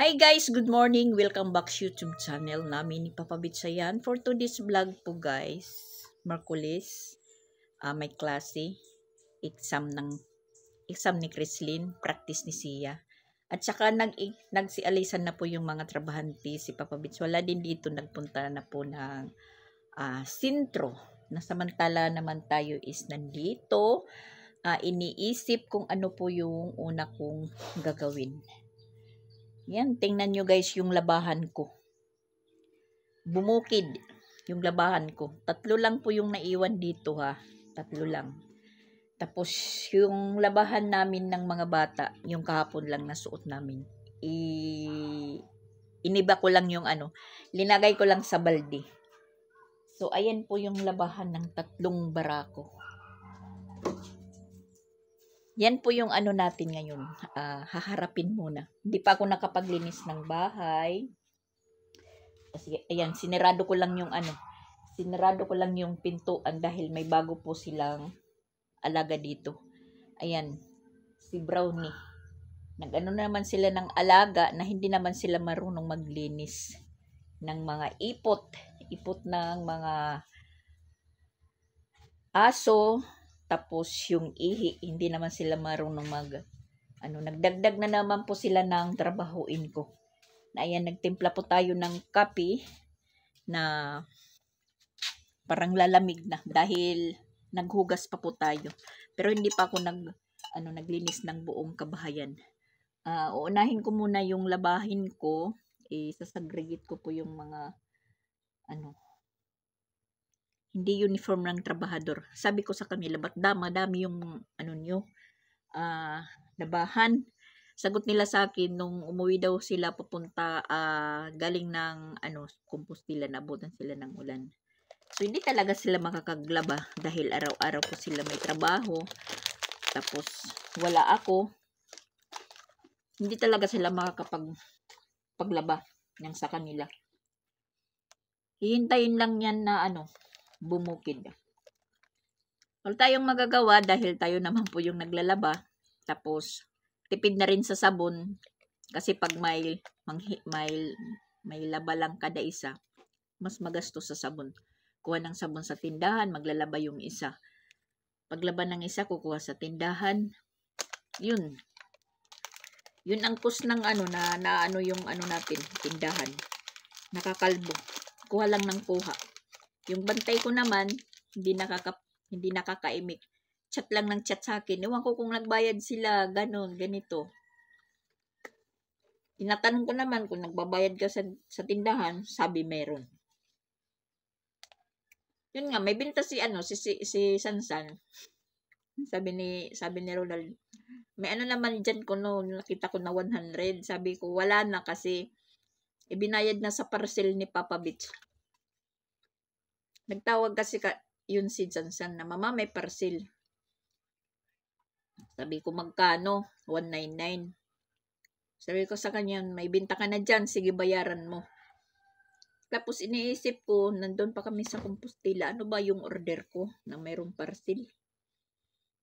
Hi guys, good morning. Welcome back sa YouTube channel namin ni Papa Bitsayan. For today's vlog po guys, Merkulis, may klase, exam ni Chrislyn, practice ni Sia. At saka nagsialisan na po yung mga trabahante si Papa Bits. Wala din dito, nagpunta na po ng sintro. Na samantala naman tayo is nandito, iniisip kung ano po yung una kong gagawin. Yan, tingnan nyo guys yung labahan ko. Bumukid yung labahan ko. 3 lang po yung naiwan dito ha. 3 lang. Tapos yung labahan namin ng mga bata, yung kahapon lang nasuot namin. Iniba ko lang yung linagay ko lang sa balde. So ayan po yung labahan ng 3 barako. Yan po yung natin ngayon. Haharapin muna. Hindi pa ako nakapaglinis ng bahay. Kasi ayan, sinarado ko lang yung pintuan dahil may bago po silang alaga dito. Ayan, si Brownie. Naman sila ng alaga na hindi naman sila marunong maglinis ng mga ipot ng mga aso. Tapos yung ihi, hindi naman sila marunong nagdagdag na naman po sila ng trabahuin ko. Na ayan, nagtimpla po tayo ng kape na parang lalamig na dahil naghugas pa po tayo. Pero hindi pa ako naglinis ng buong kabahayan. Uunahin ko muna yung labahin ko. Sasagregate ko po yung mga hindi uniform ng trabahador. Sabi ko sa kanila, ba't madami yung labahan? Sagot nila sa akin nung umuwi daw sila papunta galing ng Compostela, nabutan sila ng ulan. So hindi talaga sila makakaglaba dahil araw-araw po sila may trabaho. Tapos wala ako. Hindi talaga sila makakapagpaglaba ng sa kanila. Hihintayin lang yan na bumukid. Wala tayong magagawa dahil tayo naman po yung naglalaba. Tapos tipid na rin sa sabon kasi pag may laba lang kada isa, mas magastos sa sabon. Kuha ng sabon sa tindahan, maglalaba yung isa. Paglaba ng isa, kukuha sa tindahan. Yun ang cost ng yung natin, tindahan. Nakakalbo. Kuha lang ng kuha. Yung bantay ko naman, hindi nakakaimik. Chat lang ng chat sa akin. Ewan ko kung nagbayad sila, ganito. Tinatanong ko naman kung nagbabayad ka sa tindahan, sabi meron. Yun nga, may binta si Sansan. Sabi ni Ronald, may naman dyan ko nakita ko na 100. Sabi ko, wala na kasi ibinayad na sa parcel ni Papa Beach. Nagtawag kasi yun si Sansan na, mama, may parcel. Sabi ko, magkano? 199. Sabi ko sa kanya, may binta ka na dyan, sige bayaran mo. Tapos iniisip ko, nandun pa kami sa Compostela, ano ba yung order ko na mayroong parcel?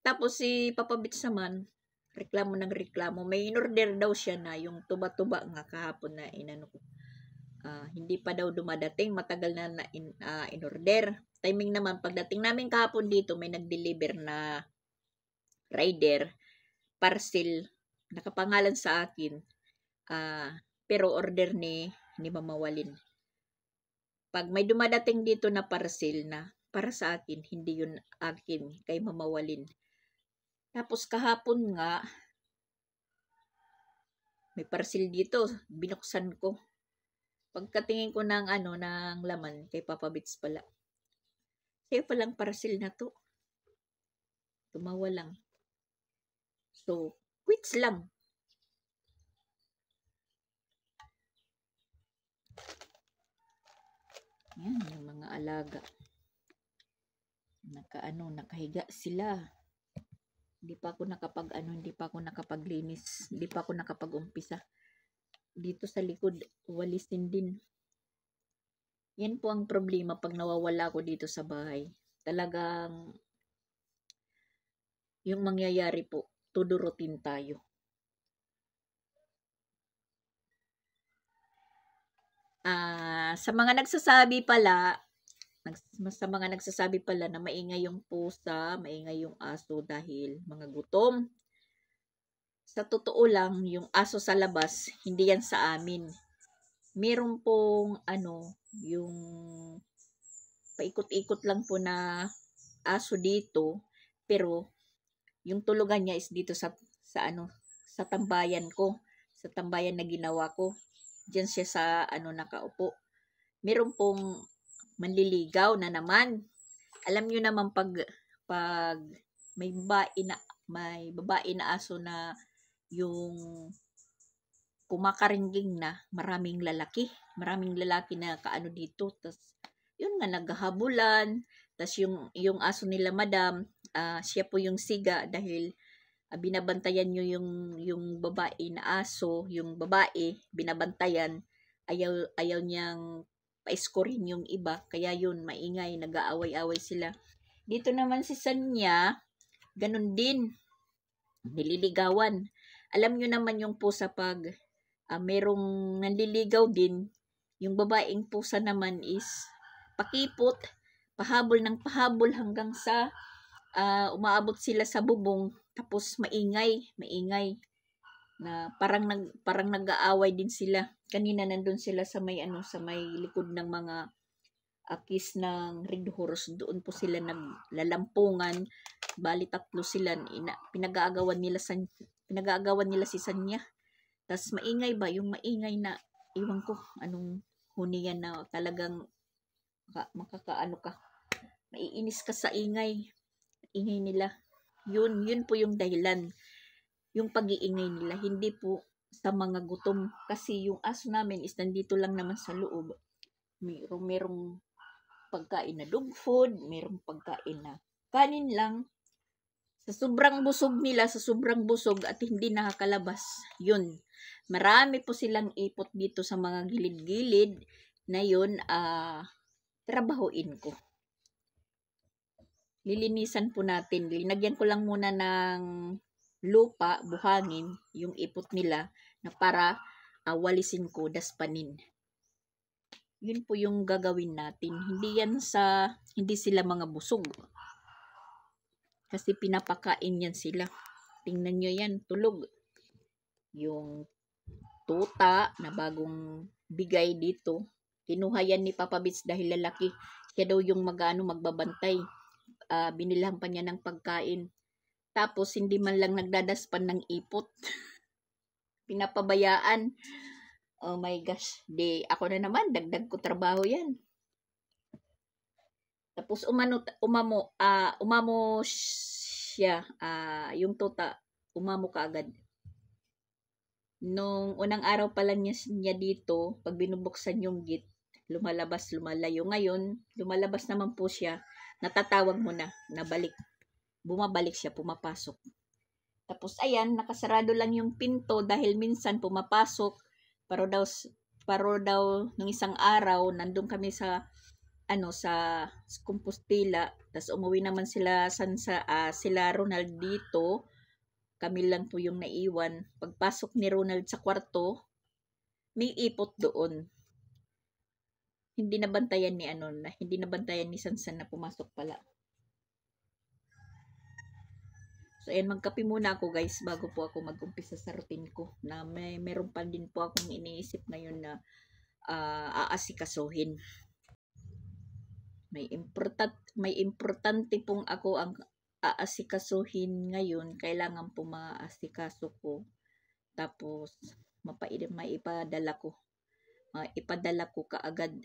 Tapos si Papa Bits naman, reklamo ng reklamo. May in-order daw siya na yung tuba-tuba nga kahapon na ko. Hindi pa daw dumadating, matagal na in-order. Timing naman, pagdating namin kahapon dito, may nag-deliver na rider, parcel, nakapangalan sa akin. Pero order ni Mama Walin. Pag may dumadating dito na parcel na para sa akin, hindi yun akin, kay Mama Walin. Tapos kahapon nga, may parcel dito, binuksan ko. Pagkatingin ko ng ng laman, kay Papa Bits pala. Kaya palang parcel na to. Tumawa lang. So, quits lang. Yan, yung mga alaga. Nakahiga sila. Hindi pa ako nakapaglinis, hindi pa ako nakapag-umpisa. Dito sa likod, walisin din. Yan po ang problema pag nawawala ako dito sa bahay. Talagang yung mangyayari po, tudurutin tayo. Sa mga nagsasabi pala, sa mga nagsasabi pala na maingay yung pusa, maingay yung aso dahil mga gutom. Sa totoo lang, yung aso sa labas, hindi yan sa amin. Meron pong yung paikot-ikot lang po na aso dito, pero yung tulugan niya is dito sa tambayan ko, sa tambayan na ginawa ko. Diyan siya sa nakaupo. Meron pong manliligaw na naman. Alam niyo naman pag may babae na aso na yung kumakaringging na maraming lalaki na kaano dito, tas yun nga naghahabulan, tas yung aso nila madam, siya po yung siga dahil binabantayan nyo yung babae na aso, yung babae binabantayan, ayaw niyang pa-scorein yung iba, kaya yun maingay, nag-aaway-away sila. Dito naman si Sanya, ganun din, nililigawan. Alam nyo naman yung pusa pag merong nanliligaw din, yung babaeng pusa naman is pakipot, pahabol ng pahabol hanggang sa umaabot sila sa bubong, tapos maingay na parang nag-aaway din sila. Kanina nandun sila sa may sa may likod ng mga akis ng red horse, doon po sila naglalampungan. Bali tatlo sila, pinag-aagawan nila si Sanya. Tas maingay ba, yung maingay na iwan ko anong huni yan na talagang makakaano ka, maiinis ka sa ingay nila. Yun po yung dahilan, yung pag-iingay nila, hindi po sa mga gutom, kasi yung aso namin is nandito lang naman sa loob. Merong pagkain na dog food, merong pagkain na kanin lang. Sa sobrang busog at hindi nakakalabas, yun, marami po silang ipot dito sa mga gilid-gilid na yun, trabahuin ko. Lilinisan po natin, linagyan ko lang muna ng lupa, buhangin yung ipot nila na para walisin ko, daspanin. Yun po yung gagawin natin. Hindi sila mga busog. Kasi pinapakain yan sila. Tingnan nyo yan, tulog. Yung tuta na bagong bigay dito, kinuha yan ni Papa Bits dahil lalaki. Siya daw yung magbabantay. Binilhan pa niya ng pagkain. Tapos hindi man lang nagdadaspan ng ipot. Pinapabayaan. Oh my gosh, ako na naman, dagdag ko trabaho yan. Tapos umamo siya, yung tuta, umamo kaagad. Nung unang araw pa lang niya dito, pag binubuksan yung gate, lumalabas, lumalayo. Ngayon, lumalabas naman po siya, natatawag mo na, nabalik. Bumabalik siya, pumapasok. Tapos ayan, nakasarado lang yung pinto dahil minsan pumapasok. Paro daw nung isang araw, nandun kami sa Compostela, tas umuwi naman sila sila Ronald dito. Kami lang po yung naiwan. Pagpasok ni Ronald sa kwarto, may ipot doon. Hindi nabantayan ni Sansan na pumasok pala. So, ayan, magkape muna ako guys bago po ako mag-umpisa sa routine ko. Na meron pa din po akong iniisip ngayon na aasikasuhin. May importante pong ako ang aasikasuhin ngayon. Kailangan po maasikaso ko. Tapos, maipadala ko kaagad.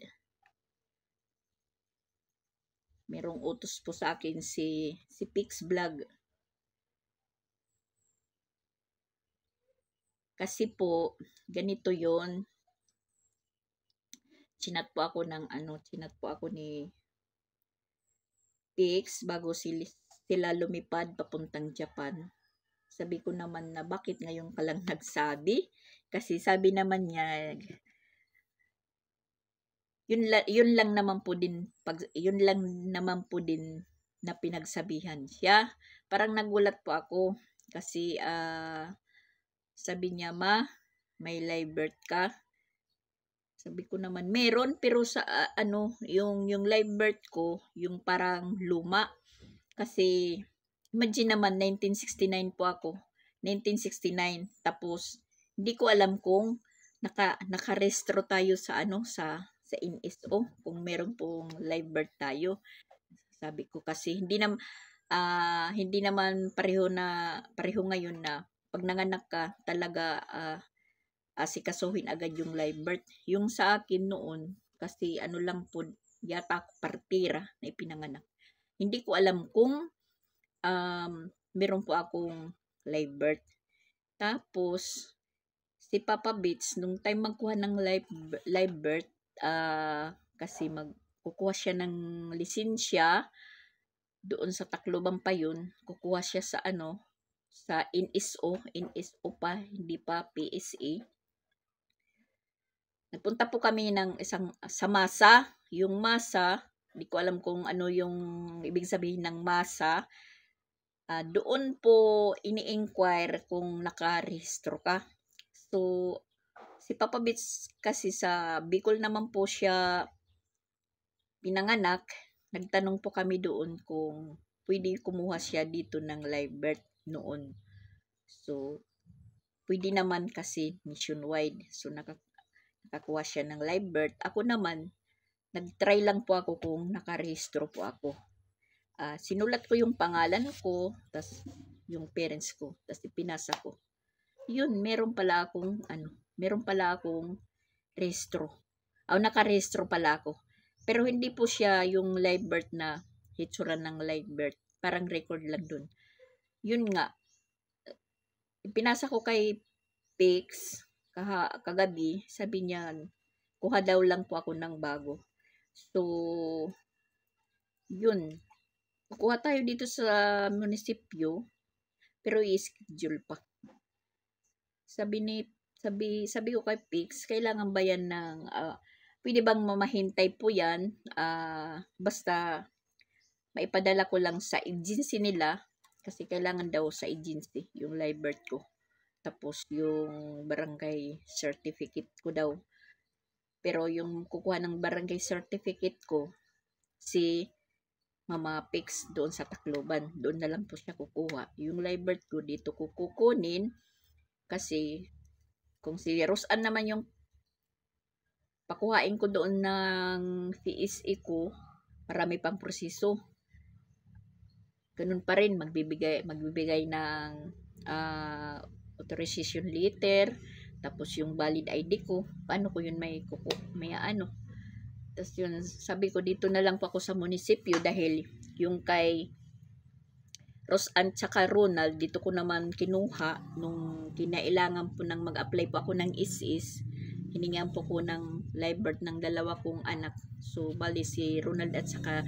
Merong utos po sa akin si Pix Vlog. Kasi po, ganito yon. Chinat po ako ni Pix bago sila lumipad papuntang Japan. Sabi ko naman na bakit ngayon ka lang nagsabi? Kasi sabi naman niya, yun lang naman po din na pinagsabihan siya. Parang nagulat po ako kasi sabi niya, ma, may live birth ka. Sabi ko naman, meron, pero sa yung live birth ko, yung parang luma. Kasi, imagine naman, 1969 po ako. 1969. Tapos, hindi ko alam kung nakarestro tayo sa sa NSO, kung meron pong live birth tayo. Sabi ko kasi, hindi naman pareho ngayon na pag nanganak ka, talaga asikasuhin agad yung live birth. Yung sa akin noon, kasi lang po, yata ako partira na ipinanganak. Hindi ko alam kung meron po akong live birth. Tapos, si Papa Bits, nung time magkuha ng live birth, kasi kukuha siya ng lisensya, doon sa Tacloban pa yun, kukuha siya sa sa NSO pa, hindi pa PSA. Nagpunta po kami ng sa masa. Yung masa, hindi ko alam kung ano yung ibig sabihin ng masa. Doon po ini-inquire kung nakarehistro ka. So, si Papa Bits kasi sa Bicol naman po siya pinanganak. Nagtanong po kami doon kung pwede kumuha siya dito ng live birth noon. So, pwede naman kasi nationwide. So, nakakuha siya ng live birth. Ako naman, nag-try lang po ako kung nakarehistro po ako. Sinulat ko yung pangalan ko, tas yung parents ko, tas ipinasa ko. Yun, meron pala akong rehistro. Nakarehistro pala ako. Pero hindi po siya yung live birth na hitsura ng live birth. Parang record lang dun. Yun nga, ipinasa ko kay Pix kagabi, sabi niya, kuha daw lang po ako ng bago. So, yun. Kukuha tayo dito sa munisipyo, pero i-schedule pa. Sabi ko kay Pix, kailangan ba yan ng, pwede bang mamahintay po yan, basta maipadala ko lang sa agency nila, kasi kailangan daw sa agency, yung live birth ko. Tapos yung barangay certificate ko daw. Pero yung kukuha ng barangay certificate ko, si Mama Pix doon sa Tacloban. Doon na lang po siya kukuha. Yung live birth ko dito ko kukunin, kasi kung si Rosan naman yung pakuhain ko doon ng PSA ko, marami pang proseso. Ganun pa rin, magbibigay ng authorization letter, tapos yung valid ID ko, paano ko yun may tapos yun, sabi ko dito na lang po ako sa munisipyo, dahil yung kay Rosan tsaka Ronald, dito ko naman kinuha nung kinailangan po nang mag-apply po ako ng ISIS. Hiningan po ko ng live birth ng dalawa kong anak. So, bali si Ronald at saka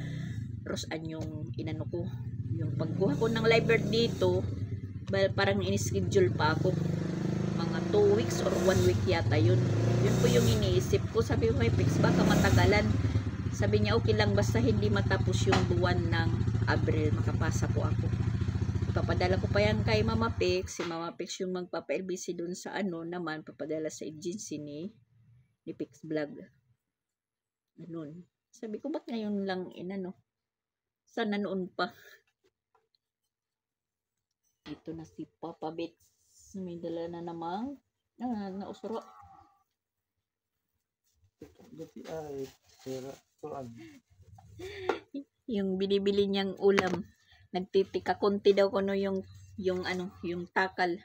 Rosan yung inano ko. Yung pagkuha ko ng live birth dito, parang in-schedule pa ako. Mga 2 weeks or 1 week yata yun. Yun po yung iniisip ko. Sabi ko kay Pix, baka matagalan. Sabi niya, okay lang, basta hindi matapos yung buwan ng Abril, makapasa po ako. Papadala ko pa yan kay Mama Pix. Si Mama Pix yung magpapa-LBC dun sa naman, papadala sa agency ni Pix Vlog. Ganun. Sabi ko, ba't ngayon lang sana noon pa. Dito na si Papa Bits. May dala na namang nausuro. Yung binibili niyang ulam. Nagtitika konti daw kuno yung takal.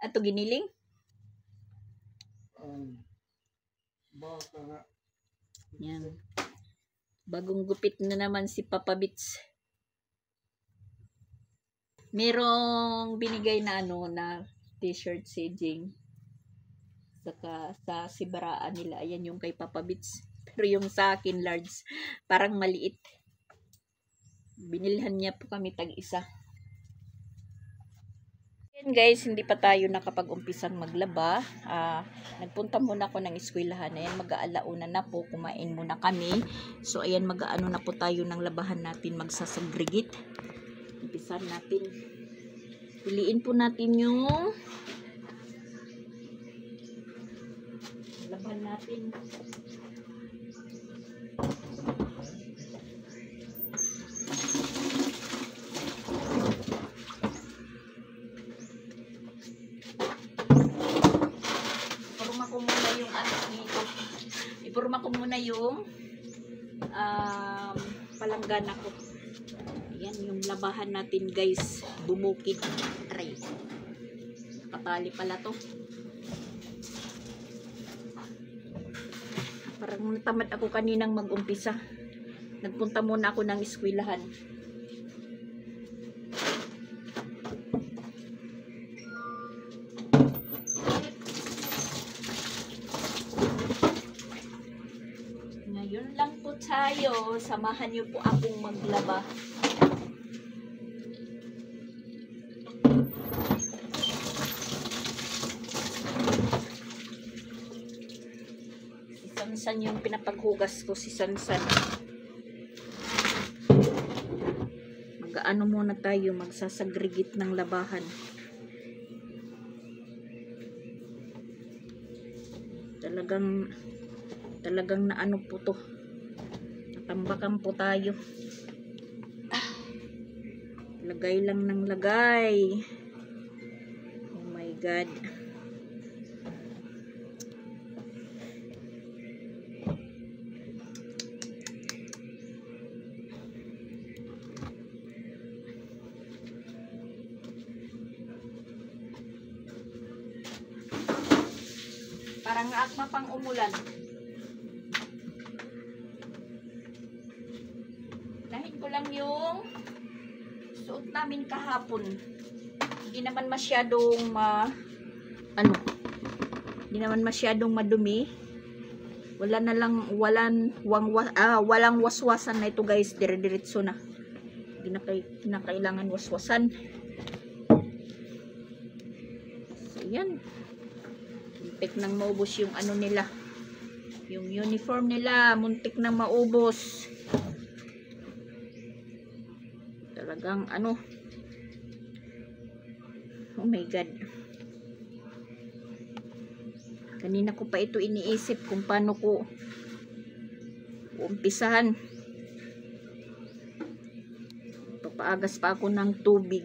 Ato giniling? Baka nga. Yan. Bagong gupit na naman si Papa Bits. Merong binigay na na t-shirt si Jing. Saka sa sibaraan nila, ayan yung kay Papa Bits. Pero yung sa akin large, parang maliit. Binilhan niya po kami tag-isa. Ayan guys, hindi pa tayo nakapag-umpisang maglaba. Nagpunta muna ako ng eskwelahan. Ayan, mag-aalauna na po. Kumain muna kami. So ayan, mag-aano na po tayo ng labahan natin. Magsasagregate. Umpisan natin. Piliin po natin yung Laban natin. Iporma ko muna yung ano dito. Iporma ko muna yung palanggana ko. Ayan yung labahan natin guys. Bumukid. Aray. Nakatali pala to. Parang natamad ako kaninang mag-umpisa. Nagpunta muna ako ng eskwelahan. Ngayon lang po tayo. Samahan niyo po akong maglaba. Sansan yung pinapaghugas ko, si Sansan. Mag-ano muna tayo, magsasagrigit ng labahan. Talagang na ano po to. Natambakan po tayo. Lagay lang ng lagay. Oh my God. Parang akma pang umulan. Nahin ko lang yung suot namin kahapon. Hindi naman masyadong hindi naman masyadong madumi. Walang waswasan na ito guys, dire-diretso na. Hindi na kailangan waswasan. So yan. Muntik nang maubos yung ano nila. Yung uniform nila, muntik nang maubos. Talagang ano. Oh my God. Kanina ko pa ito iniisip kung paano ko umpisahan. Papaagas pa ako ng tubig.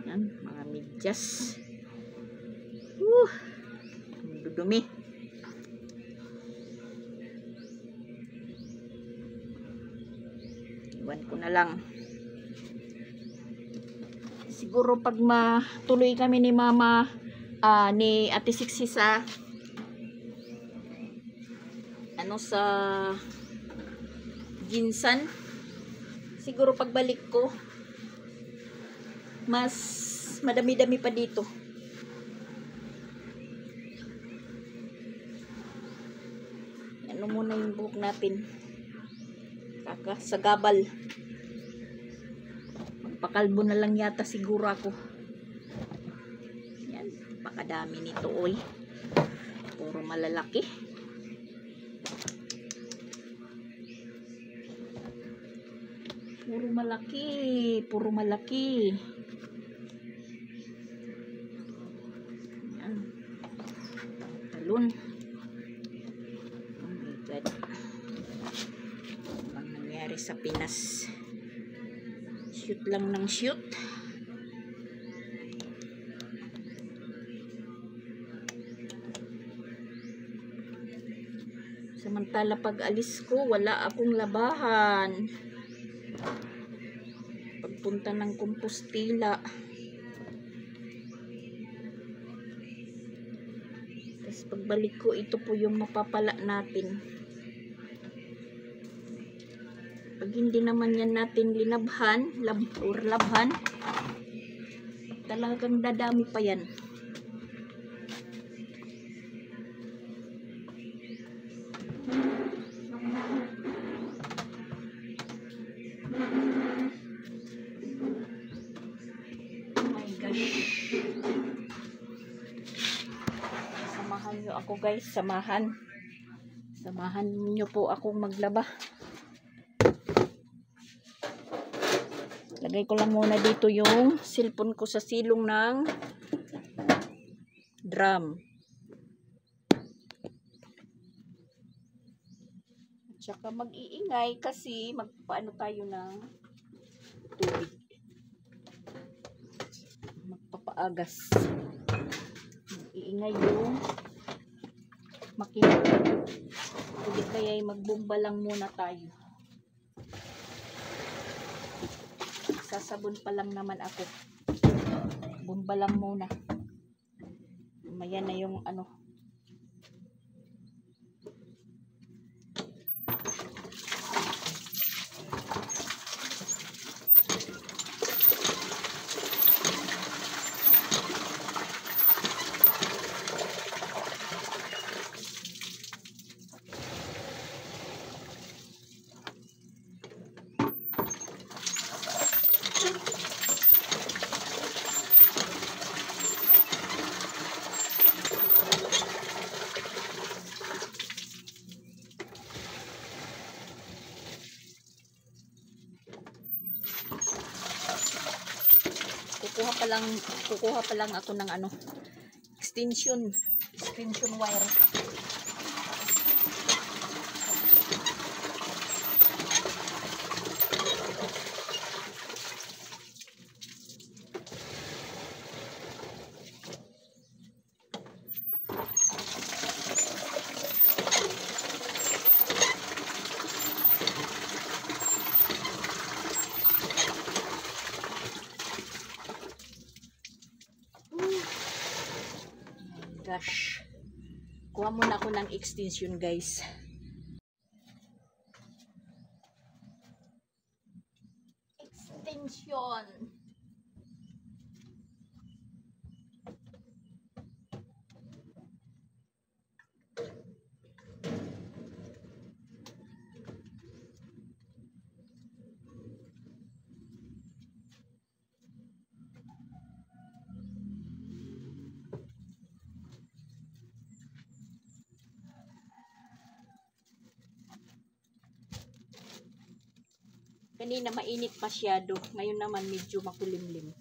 Yan, mga medyas. Dudumi. Iwan ko na lang. Siguro pag matuloy kami ni Mama, ni Ate Siksi sa Ginsan, siguro pagbalik ko mas madami-dami pa dito. Ano muna yung buhok natin, kakasagabal. Magpakalbo na lang yata siguro ako. Yan, pakadami nito oy. Puro malalaki. Puro malaki, puro malaki. Yan. Talon. Oh my God. Ang nangyari sa Pinas. Shoot lang ng shoot. Samantala pag alis ko, wala akong labahan. Pagpunta ng Compostela. Tapos pagbalik ko, ito po yung mapapala natin. Pag hindi naman yan natin labhan, talagang dadami pa yan. Samahan nyo ako guys, samahan nyo po akong maglaba. Lagay ko lang muna dito yung cellphone ko sa silong ng drum. Tsaka mag-iingay kasi magpaano tayo ng tubig. Magpapaagas. Mag-iingay yung makina. Hindi kaya magbomba lang muna tayo. Sasabon pa lang naman ako. Bomba lang muna. Maya na yung ano. Kukuha pa lang ako ng ano, extension wire. Gosh. Kuha muna ako ng extension, guys. Extension. Kanina mainit masyado. Ngayon naman medyo makulimlim.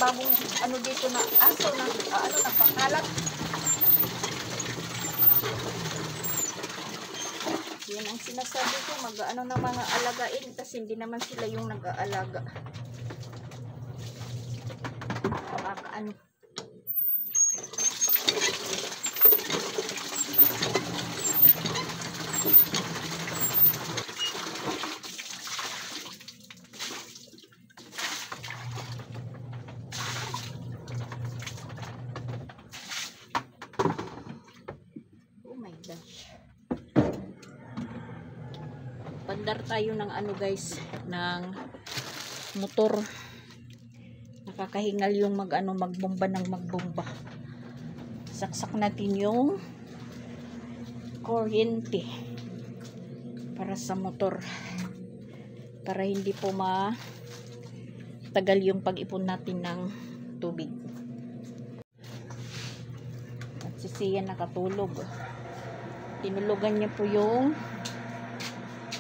Bagong ano dito na aso na ano na pakalat. Yan ang sinasabi ko, mag-ano na mga alagain kasi hindi naman sila yung nag-aalaga. Ano. Pandar tayo ng ano guys, ng motor. Nakakahingal yung magbomba ng magbomba. Saksak natin yung kuryente para sa motor. Para hindi po matagal yung pag-ipon natin ng tubig. At si Siya nakatulog. Tinulugan niya po yung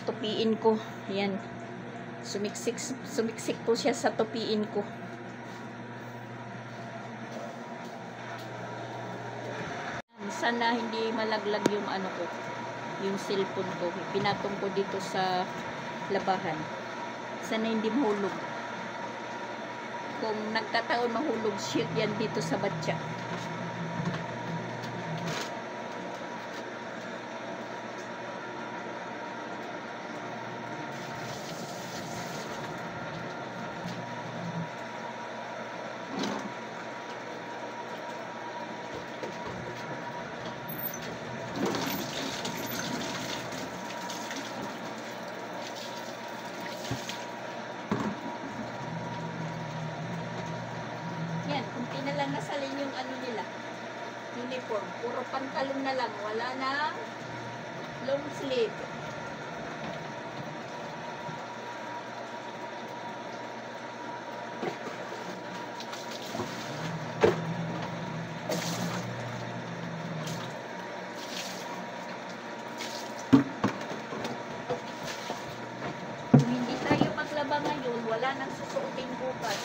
tupiin ko. Yan. Sumiksik po siya sa tupiin ko. Sana hindi malaglag yung ano ko. yung cellphone ko. Pinatong ko dito sa labahan. Sana hindi mahulog. Kung nagkataon mahulog, shit yan dito sa batya. Yan, kunti na lang nasalin yung ano nila, uniform. Puro pantalon na lang, wala nang long sleeve. Kung hindi tayo maglaba ngayon, wala nang susuotin bukas.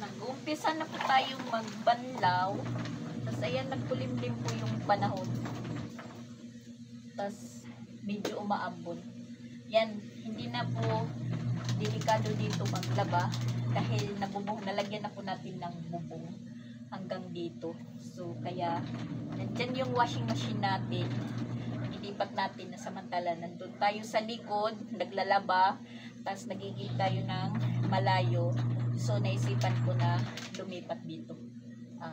Nag-umpisa na po tayong magbanlaw. Tapos ayan, nagkulimlim po yung panahon. Tapos medyo umaambon. Yan, hindi na po delikado dito maglaba dahil nalagyan na po natin ng bubong hanggang dito. So kaya nandyan yung washing machine natin. Ilipat natin na samantala nandun tayo sa likod, naglalaba, tapos nagigil tayo ng malayo. So, naisipan ko na lumipat dito.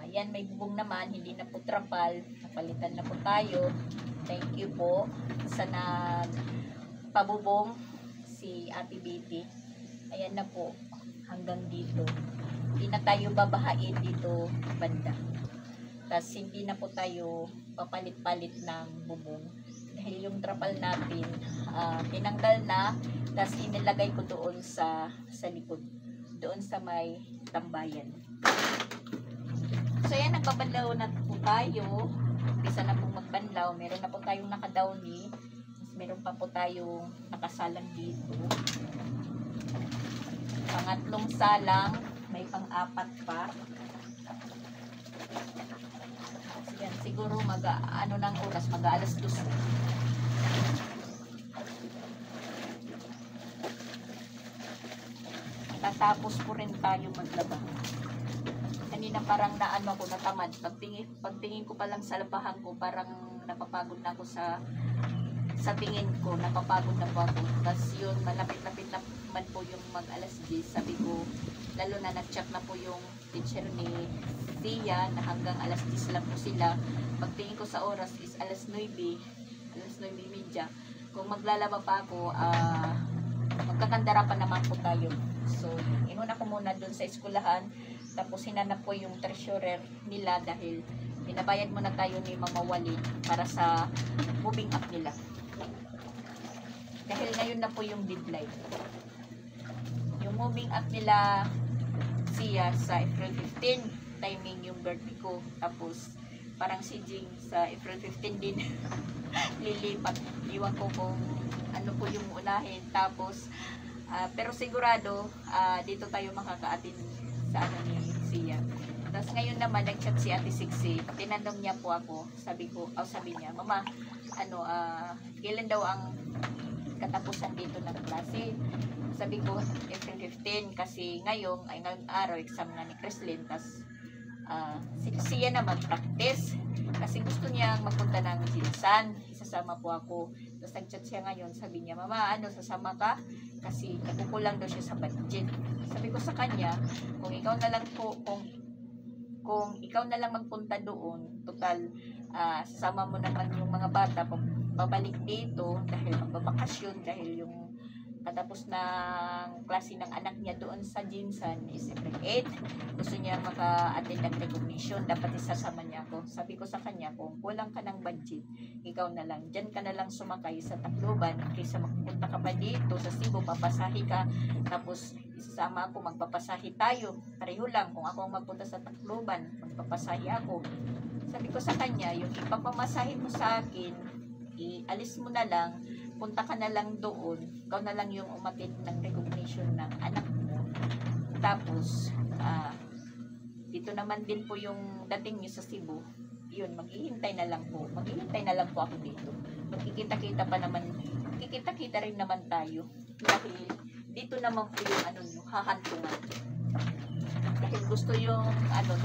Yan, may bubong naman, hindi na po trapal. Napalitan na po tayo. Thank you po sa nagpabubong si Ate Betty. Ayan na po, hanggang dito. Hindi na tayo babahain dito banda. Tapos, hindi na po tayo papalit-palit ng bubong. Dahil yung trapal natin, tinanggal na, tapos inilagay ko doon sa likod. Doon sa may tambayan. So yan, nagbabanlaw na po tayo. Umpisa na pong magbanlaw. Meron na po tayong nakadowny. Meron pa po tayong nakasalang dito. Pangatlong salang. May pang-apat pa. So yan, siguro ano ng oras, mag-aalas 2. Tatapos po rin tayo maglaba. Kanina parang naano ako, natamad. Pagtingin ko pa lang sa labahan ko, parang napapagod na ako sa tingin ko. Napapagod na po ako. Tapos yun, malapit-lapit na man po yung mag-alas 10. Sabi ko, lalo na nag-chat na po yung teacher ni Tia na hanggang alas 10 lang po sila. Pagtingin ko sa oras is alas 9. Alas 9:30. Kung maglalaba pa ako, magkakandara pa naman po tayo. So, inuna ko muna dun sa eskwelahan. Tapos, hinanap ko yung treasurer nila dahil binabayad muna tayo ni Mama Wali para sa moving up nila. Dahil ngayon na po yung deadline. Yung moving up nila siya sa April 15, timing yung birthday ko. Tapos, parang si Jing sa April 15 din lilipat. Iwan ko kung ano po yung unahin. Tapos, pero sigurado, dito tayo makaka-attend sa ano ni Sia. Tapos ngayon naman, nag-chat si Ate Sixi. Tinanong niya po ako. Sabi niya, Mama, kailan daw ang katapusan dito ng klase? Sabi ko, April 15, kasi ngayong araw, exam na ni Creslin. Tapos, si Sia naman practice. Kasi gusto niya magpunta ng Jinsan. Isasama po ako. Tapos nag-chat siya ngayon. Sabi niya, Mama, sasama ka? Kasi nakukulang daw siya sa budget. Sabi ko sa kanya, kung ikaw na lang po, kung kung ikaw na lang magpunta doon, total, sasama mo naman yung mga bata, pabalik dito, dahil magbabakasyon, dahil yung katapos ng klase ng anak niya doon sa Jinsan is April 8. Gusto niya maka-attend ng recognition. Dapat isasama niya ako. Sabi ko sa kanya, kung kulang ka ng budget, ikaw na lang. Diyan ka na lang sumakay sa Tacloban kaysa magpunta ka pa dito sa Cebu, papasahi ka. Tapos isasama ako, magpapasahi tayo. Pareho lang. Kung ako ang magpunta sa Tacloban, magpapasahi ako. Sabi ko sa kanya, yung ipapamasahe mo sa akin, ialis mo na lang, punta ka na lang doon, ikaw na lang yung umatid ng recognition ng anak mo. Tapos, dito naman din po yung dating nyo sa Cebu, yun, maghihintay na lang po ako dito. Magkikita-kita pa naman, magkikita-kita rin naman tayo. Dahil, dito naman po yung hahantungan. Dahil gusto yung,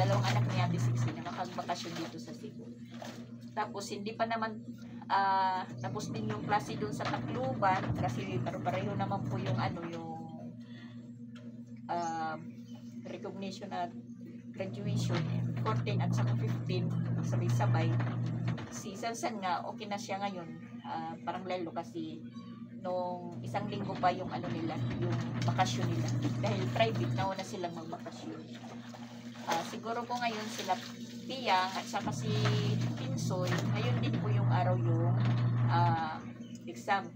dalawang anak ni Ate Sixi na makagbakasyon dito sa Cebu. Tapos, hindi pa naman, tapos din yung klase dun sa Tacloban kasi pareho naman po yung recognition at graduation 14 at saka 15 sabay-sabay. Si Sansan nga okay na siya ngayon, parang lalo kasi nung isang linggo pa yung nila, yung bakasyon nila, dahil private na una silang magbakasyon. Siguro po ngayon sila Piyang at saka si Pinsoy, ngayon din po yung araw yung exam.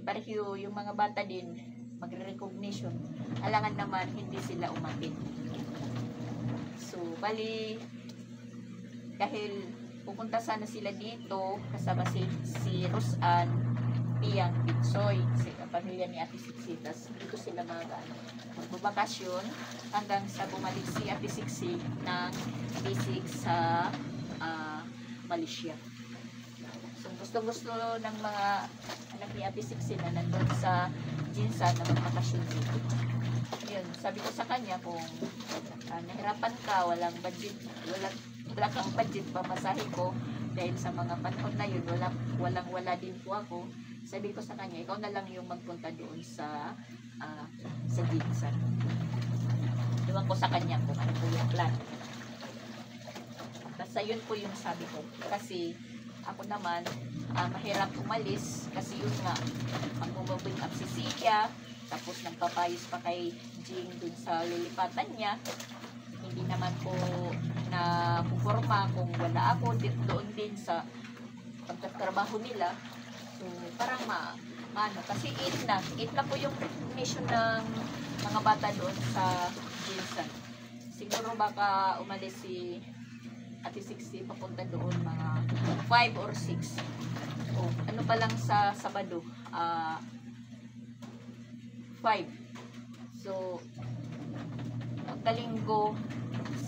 Pareho yung mga bata din magre-recognition. Alangan naman hindi sila umatid. So, bali dahil pupunta sana sila dito kasama si Rosan, Piyang, Pinsoy, si pamilya ni Ate Sixi. Tas dito sila magbabakasyon hanggang sa bumalik si Ate Sixi ng basic sa Malaysia. So gusto ng mga anak ni Ate Sixi na nandun sa Jinsan na magbakasyon dito. Yun, sabi ko sa kanya kung nahirapan ka, walang budget, wala kang budget pamasahe ko dahil sa mga panahon na yun wala din po ako. Sabi ko sa kanya, ikaw na lang yung magpunta doon sa Jinsan. Iwan ko sa kanya kung ano po yung plan. Basta yun po yung sabi ko. Kasi ako naman, mahirap umalis. Kasi yun nga, mag-moving up si Sia. Tapos nagpapayos pa kay Jing dun sa lilipatan niya. Hindi naman po na puporma kung wala ako doon din sa pagtatrabaho nila. So, parang kasi 8 na po yung recognition ng mga bata doon sa Jinsan. Siguro baka umalis si Ate Sixi papunta doon mga 5 or 6. Ano pa lang sa Sabado, 5. So, pagkalinggo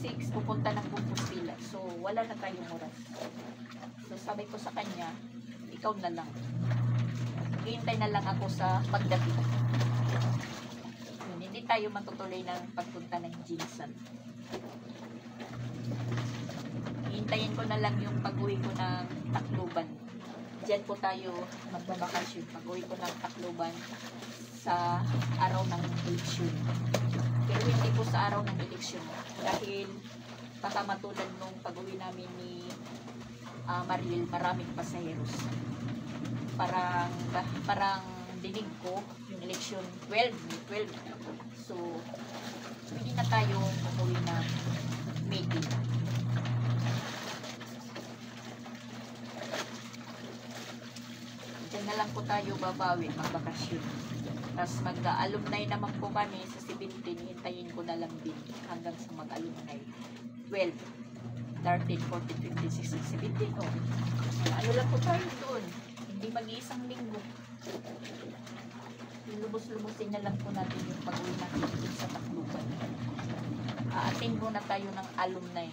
6 pupunta ng Compostela. So, wala na tayong oras. So, sabi ko sa kanya, ikaw na lang. Hintay na lang ako sa pagdating. Hindi tayo matutuloy ng pagpunta ng Jinsan. Hintayin ko na lang yung pag-uwi ko ng Tacloban. Diyan po tayo magbabakasyon. Pag-uwi ko ng Tacloban sa araw ng eleksyon. Pero hindi po sa araw ng eleksyon. Dahil baka matulad nung pag-uwi namin ni Mariel, maraming pasaheros. Parang dinig ko yung election 12. So, pwede na tayo umuwi na meeting. Diyan na lang po tayo babawi, magbakasyon. Tapos mag-alumni naman po kami sa 17, hintayin ko na lang din hanggang sa mag-alumni 12, 13, 14, 15, 16, 17. Ano lang po tayo doon. Hindi mag-iisang linggo. Lubos-lubusin na lang po natin yung pag-uwi natin sa Tacloban. Attend muna tayo ng alumni.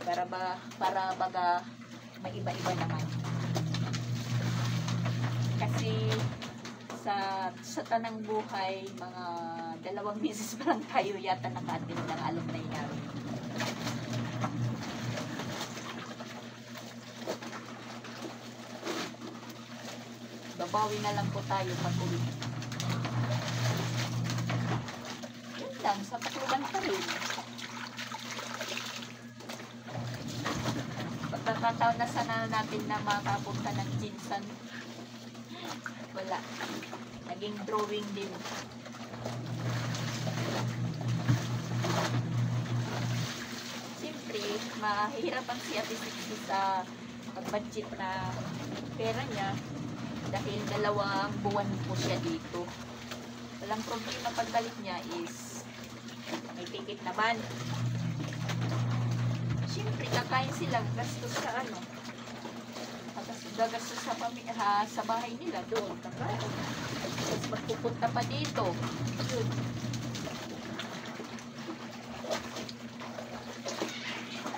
Para baga may iba-iba naman. Kasi sa tanang buhay, mga 2 beses pa lang tayo yata naka-attend ng alumni namin. Babawi na lang po tayo pag-uwi. Yun lang, sa Tacloban pa rin. pagkakataon na sana natin na makapunta ng Jinsan. Wala. Naging drawing din. Siyempre, mahihirapan si Ate Sixty sa pag-budget na pera niya dahil 2 buwan po siya dito. Walang problema pagbalik niya is may ticket naman. Siyempre, kakain silang gastos sa ano. Gagastos sa bahay nila doon. Kakain. Tapos magpupunta pa dito. Yun.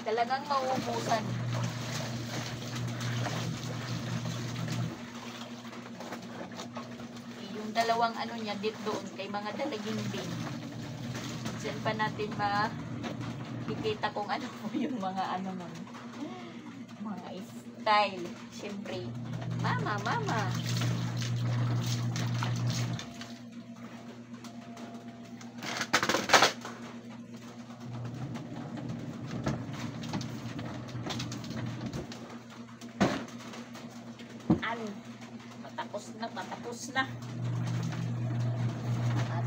Talagang mauubusan. Yung 2 ano niya dito doon kay mga dalaging din. Diyan pa natin makikita kung ano po yung mga ano nun. Mga style. Siyempre, mama. Patapos na. At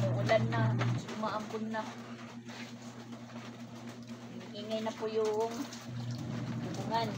uulan na, umaampun na. Ingay na po yung bubungan.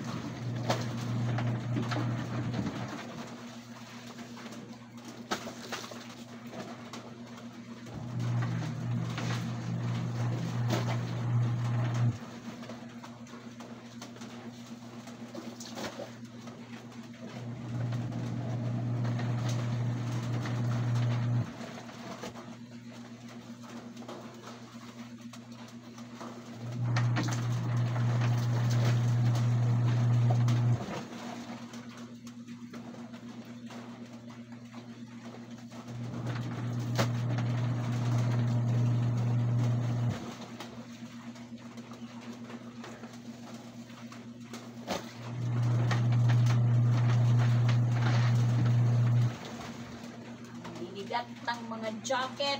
Ng mga jacket.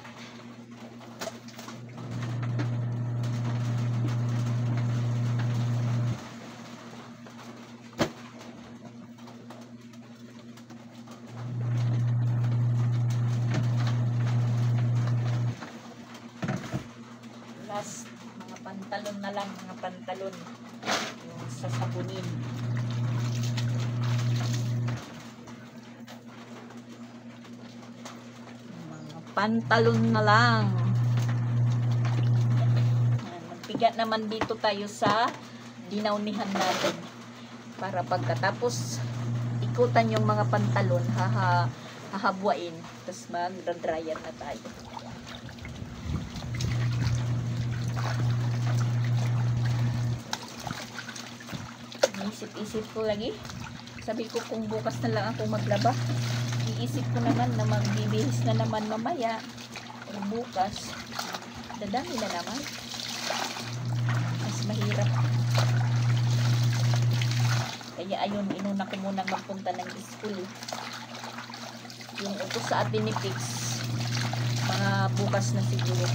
Last, mga pantalon na lang, mga pantalon yung sasabunin. Pantalon na lang. Magpigat naman dito tayo sa dinaunihan natin para pagkatapos ikutan yung mga pantalon hahabwain tapos mag-dryer na tayo. Isip-isip ko lagi, sabi ko kung bukas na lang ako maglaba, iisip ko naman na magbibihis na naman mamaya o bukas dadami na naman, mas mahirap. Kaya ayun, inuna ko muna magpunta ng school. Yung utos sa atin ni Pix mga bukas na siguro,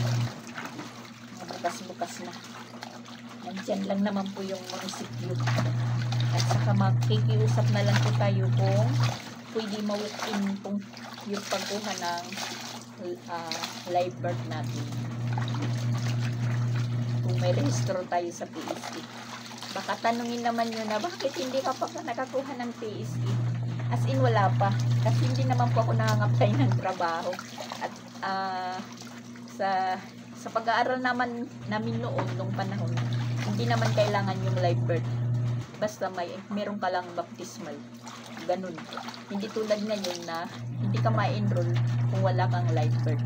mga bukas na nandyan lang naman po yung munisipyo at saka makikiusap na lang po tayo kung pwede ma-walk-in kung yung pagkuha ng live birth natin. Kung may rehistro tayo sa PSE. Baka tanungin naman nyo na, bakit hindi ka pa nakakuha ng PSE? As in, wala pa. Kasi hindi naman po ako nakangapay ng trabaho. At sa pag-aaral naman namin noon, nung panahon, hindi naman kailangan yung live birth. Basta meron ka lang baptismal. Ganun. Hindi tulad ngayon na hindi ka ma-enroll kung wala kang live birth.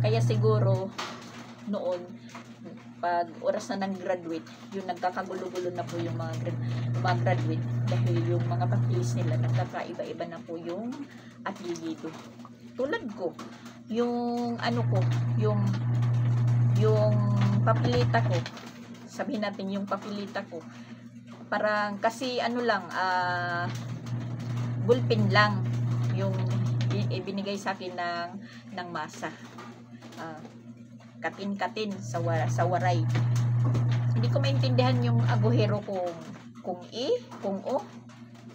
Kaya siguro noon, pag oras na ng graduate, yung nagkakagulo-gulo na po yung mga graduate dahil yung mga papilis nila nagkakaiba-iba na po yung apelyido. Tulad ko, yung ano ko, yung papilita ko, sabihin natin yung papilita ko, parang kasi ano lang, bullpen lang yung ibinigay sa akin ng masa. Katin-katin sa waray. Hindi ko maintindihan yung aguhero kung O.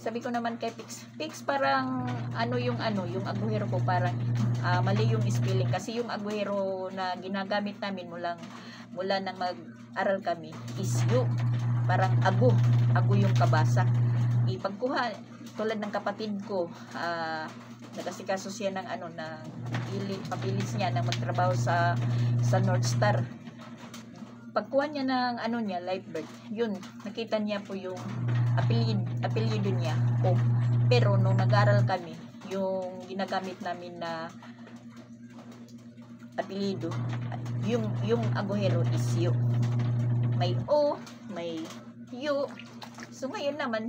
Sabi ko naman kay Pix parang yung aguhero ko parang mali yung spelling kasi yung aguhero na ginagamit namin mula nang mag-aral kami is yu. Parang agu yung kabasa. Ipagkuha tulad ng kapatid ko, nagasikaso siya ng papilis niya na magtrabaho sa North Star. Pagkuha niya ng Lifebird, yun, nakita niya po yung apelyido niya. Pero nung nag-aral kami, yung ginagamit namin na apelyido, yung aguhero is yu. May O, may yu. So ngayon naman,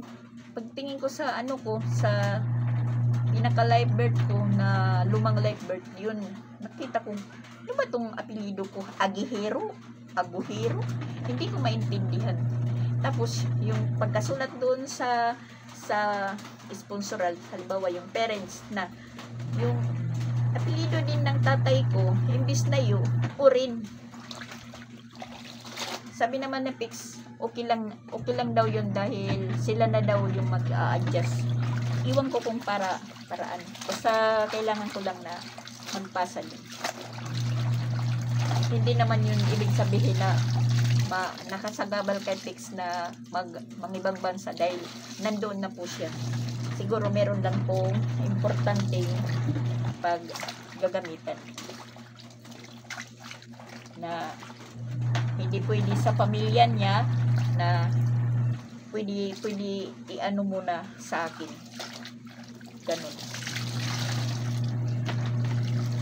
pagtingin ko sa sa pinaka-Lifebird ko na lumang Lifebird, yun, nakita ko, ano ba tong apelyido ko? Aguhero? Hindi ko maintindihan. Tapos, yung pagkasulat doon sa sponsoral, halimbawa yung parents na, yung apelyido din ng tatay ko, imbis na yu, o rin. Sabi naman na Pix, okay lang daw yun dahil sila na daw yung mag-a-adjust. Iwan ko kung paraan. Basta kailangan ko lang na magpasa din. Hindi naman yun ibig sabihin na nakasagabal kay Pix na mangibang bansa dahil nandoon na po siya. Siguro meron lang pong importanteng paggagamitan na hindi pwede sa pamilya niya na pwede muna sa akin. Ganun.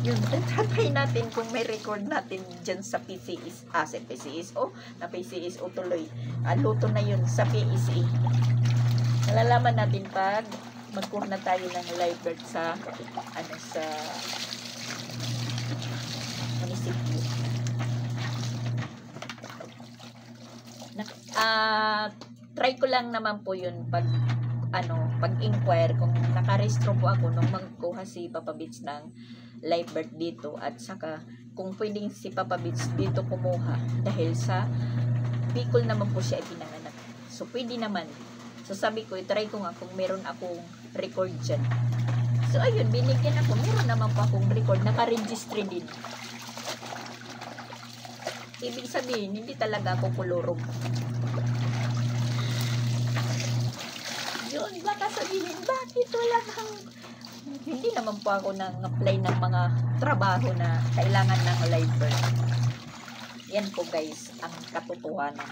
Yun, tatry natin kung may record natin dyan sa PCS, sa PCSO, na PCSO tuloy. Luto na yun sa PSA. Nalalaman natin pag magkuha na tayo ng Lifebird sa munisipyo. Try ko lang naman po yun pag-inquire kung nakarehistro po ako nung magkuha si Papa Beats ng Lifebird dito at saka kung pwedeng si Papa Beats dito kumuha dahil sa Bicol naman po siya ipinanganak. So pwede naman. So sabi ko, try ko nga kung meron akong record dyan. So ayun, binigyan ako. Meron naman po akong record, naka-registry din. Ibig sabihin, hindi talaga ako kulurog. Yun, baka sabihin, bakit wala kang... Hindi naman po ako nang-apply ng mga trabaho na kailangan ng Lifebird. Yan po guys, ang katotohanan.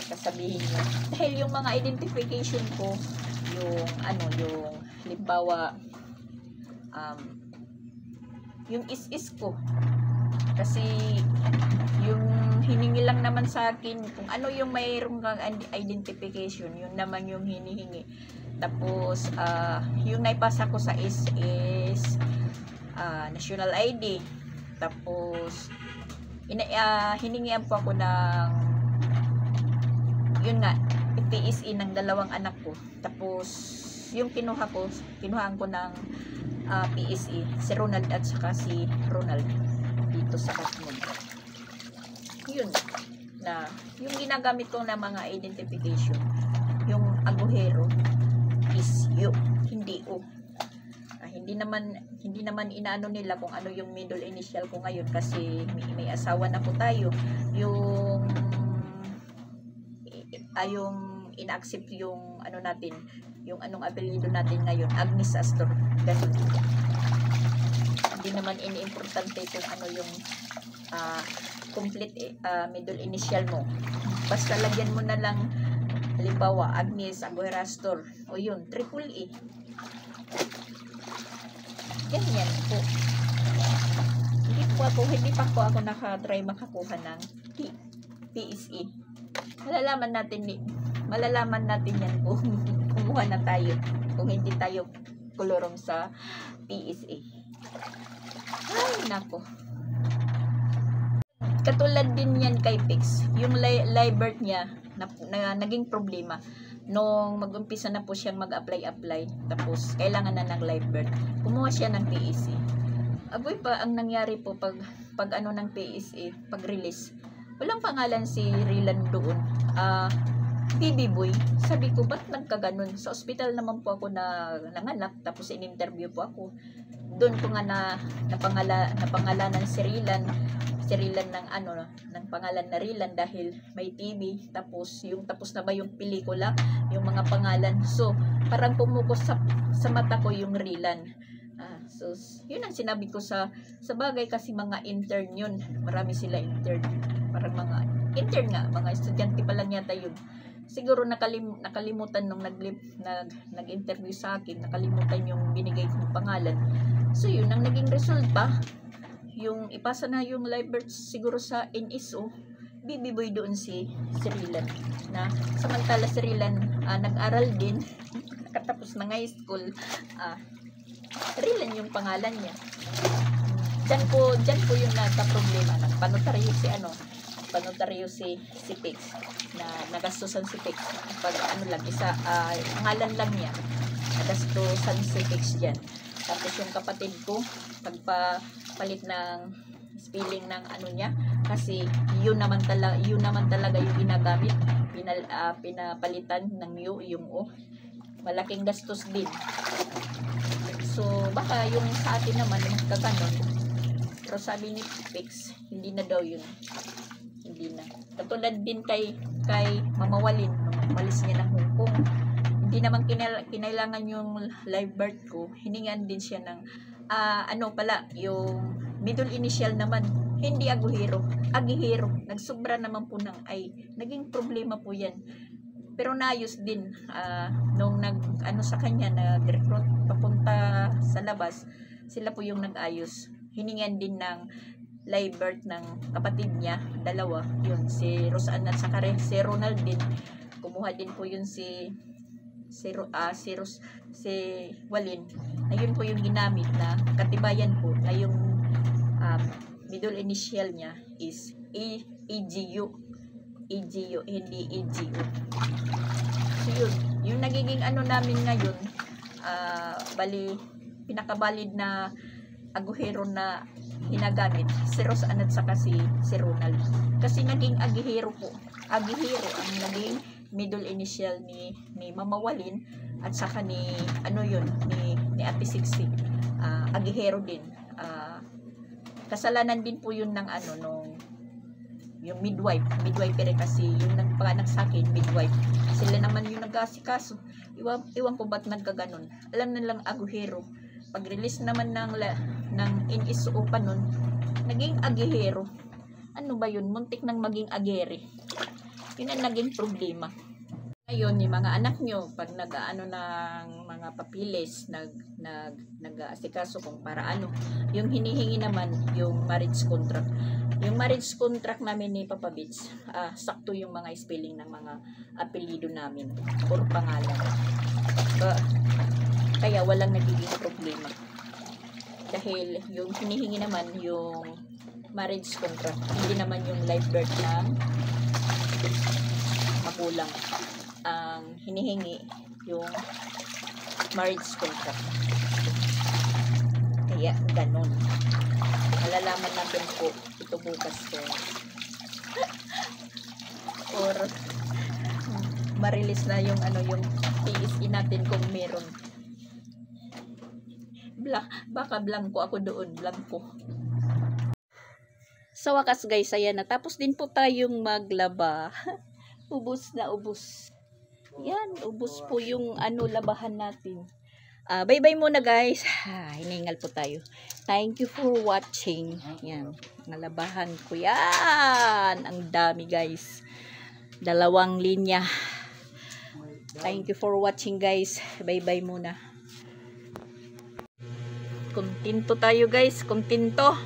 Kasabihin nyo. Dahil yung mga identification ko, yung halimbawa, yung is ko. Kasi, yung hiningi lang naman sa akin, kung ano yung mayroong kang identification, yun naman yung hinihingi. Tapos, yung naipasa ko sa is national ID. Tapos, hiningian po ako ng, yun nga, PSE ng 2 anak ko. Tapos, yung kinuhaan ko ng PSE, si Ronald at saka si Ronald dito sa Katmon. Yun, na, yung ginagamit ko na mga identification, yung aguhero, is yu, hindi o. Hindi naman inaano nila kung ano yung middle initial ko ngayon kasi may asawa na po tayo. Yung ina-accept yung natin, yung anong apelyido natin ngayon, Agnes Astor. Ganun. Hindi naman ini-importante kung ano yung complete middle initial mo. Basta lagyan mo na lang halimbawa, Agnes Aguera Astor. O yun, triple E. Ganyan po. Hindi pa po ako nakatry makakuha ng PSE. Malalaman natin yan kung kumuha na tayo. Kung hindi tayo kulurong sa PSE. Ay, nako. Katulad din yan kay Pix. Yung Lifebird niya, na naging problema nung mag-umpisa na po siyang mag-apply tapos kailangan na ng Lifebird, kumuha siya ng PSE. Aboy pa ang nangyari po pag ng PSE, pag release, walang pangalan si Rylan doon. baby boy. Sabi ko, ba't nagkaganon? Sa ospital naman po ako nanganak, tapos in-interview po ako. Doon ko nga napangalanan si Rilan ng ng pangalan na Rilan dahil may TV. Tapos tapos na ba yung pelikula, yung mga pangalan. So, parang pumukos sa mata ko yung Rilan. So, yun ang sinabi ko sa bagay kasi mga intern yun. Marami sila intern. Parang mga intern nga, mga estudyante pa lang yata yun. Siguro nakalimutan nung nag-interview sa akin, nakalimutan yung binigay kong pangalan. So yun ang naging resulta, yung ipasa na yung live birth siguro sa NSO, baby boy doon si Rilan. Na samantala si Rilan nag-aral din, nakatapos na high school, Rilan yung pangalan niya. Diyan po yung nagka-problema, nagpanotaryo si Pix, na nagastusan si Pix pag pangalan lang niya, nagastusan si Pix dyan. Tapos yung kapatid ko, pagpapalit ng spelling ng niya, kasi yun naman talaga yung ginagamit, pinapalitan ng yung O, malaking gastos din. So baka yung sa atin naman magkaganon, pero sabi ni Pix, hindi na daw yun. Hindi na. Katulad din kay Mama Walin, nung umalis niya ng Hong Kong. Hindi naman kinailangan yung live birth ko. Hiningan din siya ng yung middle initial naman. Hindi Agihero. Nagsobra naman po naging problema po yan. Pero naayos din nung sa kanya nag-recruit papunta sa labas, sila po yung nag-ayos. Hiningan din ng live birth ng kapatid niya, dalawa, yun, si Roseanne at saka si Ronald din. Kumuha din po yun si Walin. Ayun po yung ginamit na katibayan po na yung middle initial niya is EGU, hindi EGU. So yun, yung nagiging namin ngayon, bali pinakabalid na Agihero na hinagamit si Roseanne at saka si Ronald. Kasi naging Agihero po. Agihero ang naging middle initial ni Mama Walin at saka ni Ate Sixi. Agihero din. Kasalanan din po yun ng yung midwife rin, kasi yung nagpanganak sa akin, midwife. Sila naman yung nag-asikaso. Iwan ko ba't nagkaganon. Alam na lang Agihero. Pag-release naman ng NSO pa nun, naging Agihero. Ano ba yun? Muntik nang maging Agere. Yun ang naging problema. Ngayon, yung mga anak nyo, pag ng mga papilis, nag-asikaso kung para yung hinihingi naman, yung marriage contract. Yung marriage contract namin ni Papa Bits, sakto yung mga spelling ng mga apelido namin, or pangalan. Kaya walang nagiging problema. Dahil yung hinihingi naman yung marriage contract, hindi naman yung live birth ng magulang. Ang hinihingi yung marriage contract. Kaya ganon. Malalaman natin po ito bukas ko. Or ma-release na yung PSE natin kung meron. Baka blanco ako doon, blanco. Sa wakas guys, ayan, natapos din po tayong maglaba. Ubos na ubos. Yan, ubos po yung labahan natin. Bye-bye muna guys. Hiningal po tayo. Thank you for watching. Yan, nalabahan ko yan. Ang dami guys. 2 linya. Thank you for watching guys. Bye-bye muna. Kontento tayo guys. Kontento.